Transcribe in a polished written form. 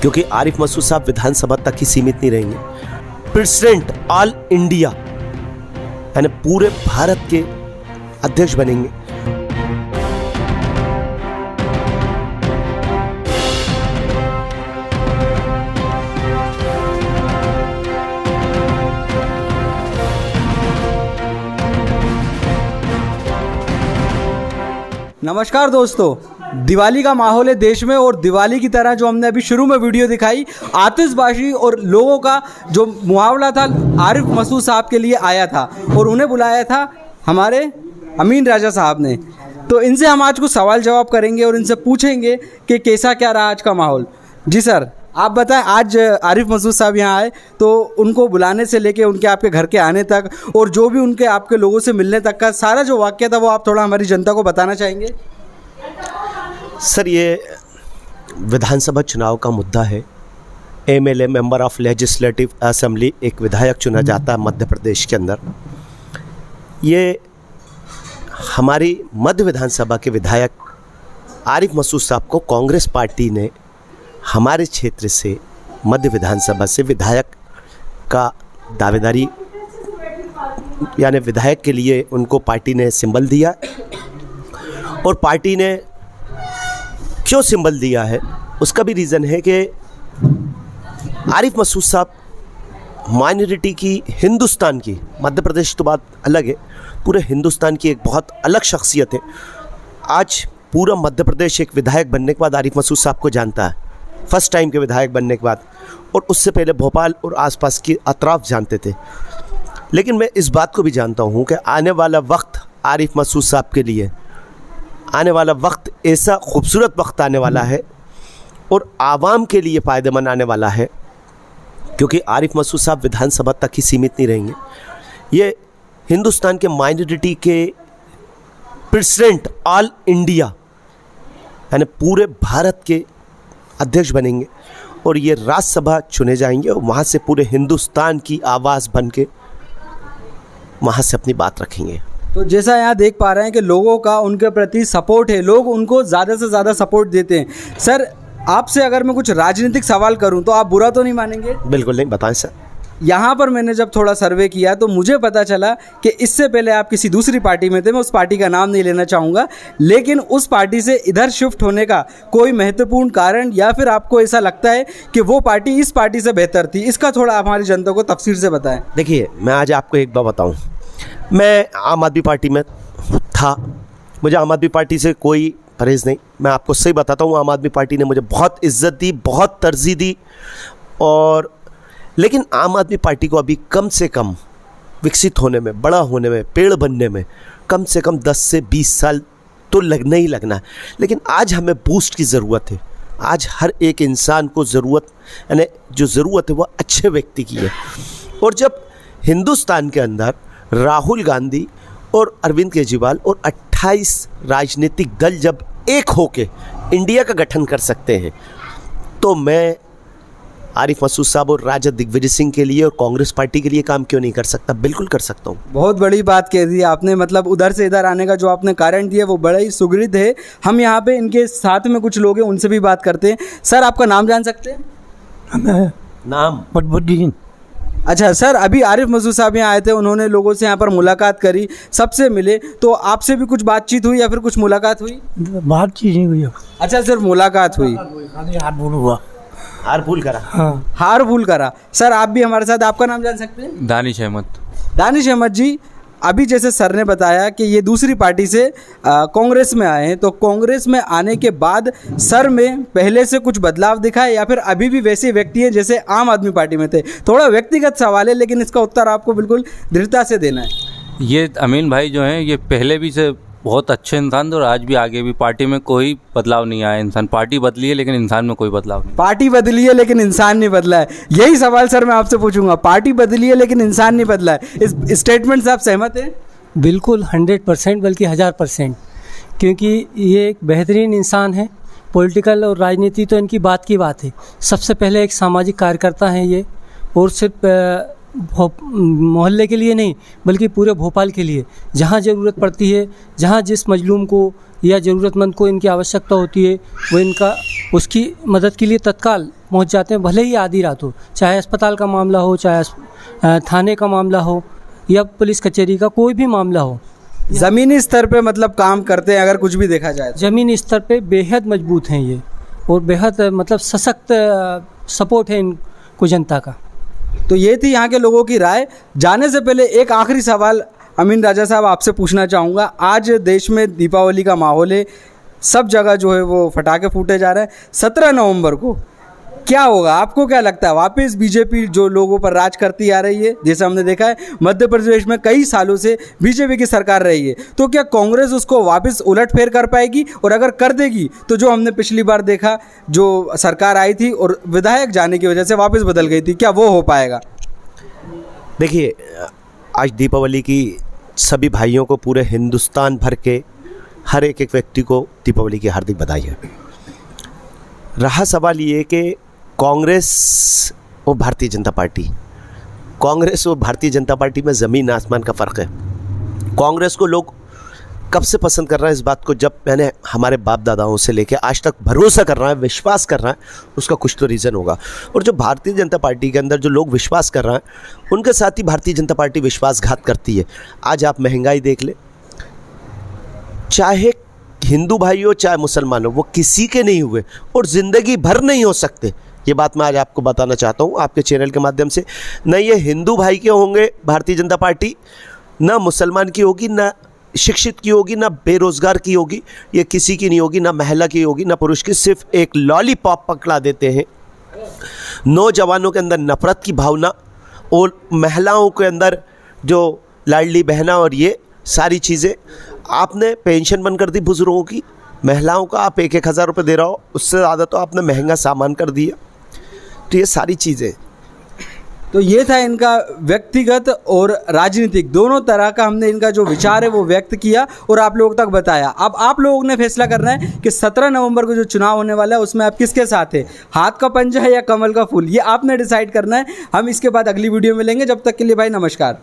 क्योंकि आरिफ मसूद साहब विधानसभा तक ही सीमित नहीं रहेंगे, प्रेसिडेंट ऑल इंडिया यानी पूरे भारत के अध्यक्ष बनेंगे। नमस्कार दोस्तों, दिवाली का माहौल है देश में और दिवाली की तरह जो हमने अभी शुरू में वीडियो दिखाई आतिशबाजी और लोगों का जो मुहावरा था आरिफ मसूद साहब के लिए आया था और उन्हें बुलाया था हमारे अमीन राजा साहब ने। तो इनसे हम आज कुछ सवाल जवाब करेंगे और इनसे पूछेंगे कि कैसा क्या रहा आज का माहौल। जी सर, आप बताएं, आज आरिफ मसूद साहब यहाँ आए तो उनको बुलाने से लेके उनके आपके घर के आने तक और जो भी उनके आपके लोगों से मिलने तक का सारा जो वाक़या था वो आप थोड़ा हमारी जनता को बताना चाहेंगे? सर, ये विधानसभा चुनाव का मुद्दा है। MLA member of legislative assembly एक विधायक चुना जाता है मध्य प्रदेश के अंदर। ये हमारी मध्य विधानसभा के विधायक आरिफ मसूद साहब को कांग्रेस पार्टी ने हमारे क्षेत्र से मध्य विधानसभा से विधायक का दावेदारी यानी विधायक के लिए उनको पार्टी ने सिंबल दिया। और पार्टी ने क्यों सिंबल दिया है उसका भी रीज़न है कि आरिफ मसूद साहब माइनॉरिटी की, हिंदुस्तान की, मध्य प्रदेश तो बात अलग है, पूरे हिंदुस्तान की एक बहुत अलग शख्सियत है। आज पूरा मध्य प्रदेश एक विधायक बनने के बाद आरिफ मसूद साहब को जानता है, फर्स्ट टाइम के विधायक बनने के बाद, और उससे पहले भोपाल और आसपास की अतराफ जानते थे। लेकिन मैं इस बात को भी जानता हूँ कि आने वाला वक्त आरिफ मसूद साहब के लिए, आने वाला वक्त ऐसा खूबसूरत वक्त आने वाला है और आवाम के लिए फ़ायदेमंद आने वाला है, क्योंकि आरिफ मसूद साहब विधानसभा तक ही सीमित नहीं रहेंगे। ये हिंदुस्तान के माइनॉरिटी के प्रेसिडेंट ऑल इंडिया यानी पूरे भारत के अध्यक्ष बनेंगे और ये राज्यसभा चुने जाएंगे और वहाँ से पूरे हिंदुस्तान की आवाज़ बन के वहाँ से अपनी बात रखेंगे। तो जैसा यहाँ देख पा रहे हैं कि लोगों का उनके प्रति सपोर्ट है, लोग उनको ज़्यादा से ज़्यादा सपोर्ट देते हैं। सर, आपसे अगर मैं कुछ राजनीतिक सवाल करूँ तो आप बुरा तो नहीं मानेंगे? बिल्कुल नहीं, बताएं सर। यहाँ पर मैंने जब थोड़ा सर्वे किया तो मुझे पता चला कि इससे पहले आप किसी दूसरी पार्टी में थे, मैं उस पार्टी का नाम नहीं लेना चाहूँगा, लेकिन उस पार्टी से इधर शिफ्ट होने का कोई महत्वपूर्ण कारण या फिर आपको ऐसा लगता है कि वो पार्टी इस पार्टी से बेहतर थी, इसका थोड़ा हमारी जनता को तफसील से बताएं। देखिए, मैं आज आपको एक बात बताऊँ, मैं आम आदमी पार्टी में था, मुझे आम आदमी पार्टी से कोई परहेज़ नहीं। मैं आपको सही बताता हूँ, आम आदमी पार्टी ने मुझे बहुत इज़्ज़त दी, बहुत तरजीह दी, और लेकिन आम आदमी पार्टी को अभी कम से कम विकसित होने में, बड़ा होने में, पेड़ बनने में कम से कम 10 से 20 साल तो लगना ही लगना है। लेकिन आज हमें बूस्ट की ज़रूरत है। आज हर एक इंसान को ज़रूरत, यानी जो ज़रूरत है वो अच्छे व्यक्ति की है। और जब हिंदुस्तान के अंदर राहुल गांधी और अरविंद केजरीवाल और 28 राजनीतिक दल जब एक होके इंडिया का गठन कर सकते हैं, तो मैं आरिफ मसूद साहब और राजा दिग्विजय सिंह के लिए और कांग्रेस पार्टी के लिए काम क्यों नहीं कर सकता? बिल्कुल कर सकता हूँ। बहुत बड़ी बात कह दी आपने, मतलब उधर से इधर आने का जो आपने कारण दिया वो बड़ा ही सुगृढ़ है। हम यहाँ पे इनके साथ में कुछ लोग हैं, उनसे भी बात करते हैं। सर, आपका नाम जान सकते हैं? नाम बदरुद्दीन। अच्छा सर, अभी आरिफ मसूद साहब यहाँ आए थे, उन्होंने लोगों से यहाँ पर मुलाकात करी, सबसे मिले, तो आपसे भी कुछ बातचीत हुई या फिर कुछ मुलाकात हुई? बातचीत नहीं हुई। अच्छा, सिर्फ मुलाकात हुई, हार भूल करा। हाँ, हार भूल करा। सर, आप भी हमारे साथ, आपका नाम जान सकते हैं? दानिश अहमद। दानिश अहमद जी, अभी जैसे सर ने बताया कि ये दूसरी पार्टी से कांग्रेस में आए हैं, तो कांग्रेस में आने के बाद सर में पहले से कुछ बदलाव दिखा है या फिर अभी भी वैसे व्यक्ति हैं जैसे आम आदमी पार्टी में थे? थोड़ा व्यक्तिगत सवाल है लेकिन इसका उत्तर आपको बिल्कुल दृढ़ता से देना है। ये अमीन भाई जो हैं ये पहले भी से बहुत अच्छे इंसान थे और आज भी आगे भी पार्टी में कोई बदलाव नहीं आया। इंसान, पार्टी बदली है लेकिन इंसान में कोई बदलाव नहीं। पार्टी बदली है लेकिन इंसान नहीं बदला है, यही सवाल सर मैं आपसे पूछूंगा। पार्टी बदली है लेकिन इंसान नहीं बदला है, इस स्टेटमेंट से आप सहमत हैं? बिल्कुल 100% बल्कि 1000%, क्योंकि ये एक बेहतरीन इंसान है। पॉलिटिकल और राजनीति तो इनकी बात की बात है। सबसे पहले एक सामाजिक कार्यकर्ता हैं ये, और सिर्फ मोहल्ले के लिए नहीं बल्कि पूरे भोपाल के लिए, जहाँ ज़रूरत पड़ती है, जहाँ जिस मजलूम को या ज़रूरतमंद को इनकी आवश्यकता होती है वो इनका उसकी मदद के लिए तत्काल पहुंच जाते हैं, भले ही आधी रात हो, चाहे अस्पताल का मामला हो, चाहे थाने का मामला हो या पुलिस कचहरी का कोई भी मामला हो। ज़मीनी स्तर पे मतलब काम करते हैं अगर कुछ भी देखा जाए तो। ज़मीनी स्तर पे बेहद मजबूत हैं ये और बेहद मतलब सशक्त सपोर्ट है इनको जनता का। तो ये थी यहाँ के लोगों की राय। जाने से पहले एक आखिरी सवाल अमीन राजा साहब आपसे पूछना चाहूँगा। आज देश में दीपावली का माहौल है, सब जगह जो है वो पटाखे फूटे जा रहे हैं। 17 नवंबर को क्या होगा, आपको क्या लगता है? वापस बीजेपी जो लोगों पर राज करती आ रही है, जैसे हमने देखा है मध्य प्रदेश में कई सालों से बीजेपी की सरकार रही है, तो क्या कांग्रेस उसको वापस उलटफेर कर पाएगी? और अगर कर देगी तो जो हमने पिछली बार देखा, जो सरकार आई थी और विधायक जाने की वजह से वापस बदल गई थी, क्या वो हो पाएगा? देखिए, आज दीपावली की सभी भाइयों को, पूरे हिंदुस्तान भर के हर एक व्यक्ति को दीपावली की हार्दिक बधाई है। रहा सवाल ये कि कांग्रेस और भारतीय जनता पार्टी, कांग्रेस और भारतीय जनता पार्टी में ज़मीन आसमान का फ़र्क है। कांग्रेस को लोग कब से पसंद कर रहे हैं इस बात को, जब मैंने हमारे बाप दादाओं से लेकर आज तक भरोसा कर रहा है, विश्वास कर रहा है, उसका कुछ तो रीज़न होगा। और जो भारतीय जनता पार्टी के अंदर जो लोग विश्वास कर रहे हैं, उनके साथ ही भारतीय जनता पार्टी विश्वासघात करती है। आज आप महंगाई देख ले, चाहे हिंदू भाई हो चाहे मुसलमान हो, वो किसी के नहीं हुए और ज़िंदगी भर नहीं हो सकते। ये बात मैं आज आपको बताना चाहता हूँ आपके चैनल के माध्यम से। न ये हिंदू भाई के होंगे भारतीय जनता पार्टी, ना मुसलमान की होगी, ना शिक्षित की होगी, ना बेरोज़गार की होगी, ये किसी की नहीं होगी, ना महिला की होगी, ना पुरुष की। सिर्फ एक लॉलीपॉप पकड़ा देते हैं। नौजवानों के अंदर नफ़रत की भावना और महिलाओं के अंदर जो लाडली बहना और ये सारी चीज़ें, आपने पेंशन बंद कर दी बुज़ुर्गों की, महिलाओं का आप 1-1 हज़ार रुपये दे रहा हो, उससे ज़्यादा तो आपने महंगा सामान कर दिया। तो ये सारी चीज़ें, तो ये था इनका व्यक्तिगत और राजनीतिक दोनों तरह का हमने इनका जो विचार है वो व्यक्त किया और आप लोगों तक बताया। अब आप लोगों ने फैसला करना है कि 17 नवंबर को जो चुनाव होने वाला है उसमें आप किसके साथ है, हाथ का पंजा है या कमल का फूल, ये आपने डिसाइड करना है। हम इसके बाद अगली वीडियो में मिलेंगे, जब तक के लिए भाई नमस्कार।